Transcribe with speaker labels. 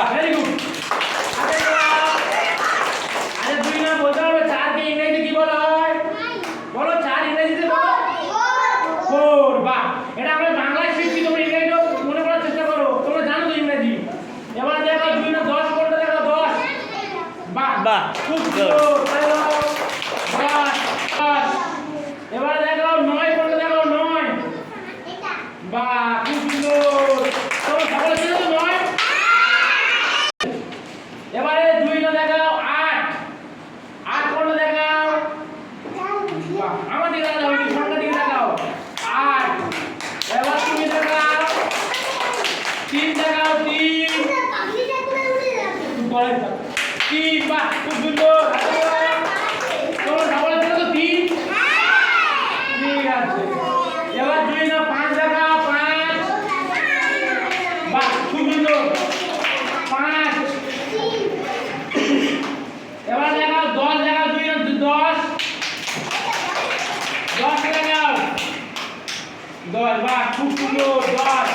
Speaker 1: বাহ
Speaker 2: very good. আরে দুই না বলতে হবে 4 কে ইংরেজিতে কি বলা হয়? বলো 4 ইংরেজিতে বলো। 4। বাহ, এটা আমরা বাংলায় শিখছি, তোমরা ইংরেজিতে মনে করার চেষ্টা করো, তোমরা জানো তো ইংরেজি। এবার দেখো 2 না 10 কোনটা দেখো 10। বাহ
Speaker 1: বাহ
Speaker 2: খুব সুন্দর। চলো 10 10। এবার দেখো 9 কোনটা দেখো 9। বাহ খুব সুন্দর। তোমরা সকলে চেনো তো 9? এবারে 2 না দেখাও 8। 8 কোনটা দেখাও? বাহ, আমার দিকে দেখাও, এই সংখ্যা দিকে দেখাও। 8। এবার তুমি দেখাও 3 দেখাও 3। পরে 3। বাহ খুব সুন্দর। তোমরা সকলে চেনো তো 3? ঠিক আছে। এবার 2 না 5 দেখাও 5। বাহ খুব সুন্দর 5। এবার দেখাও 10 দেখাও 2 না 10। 10 দেখাও 10। বাহ খুব সুন্দর 10।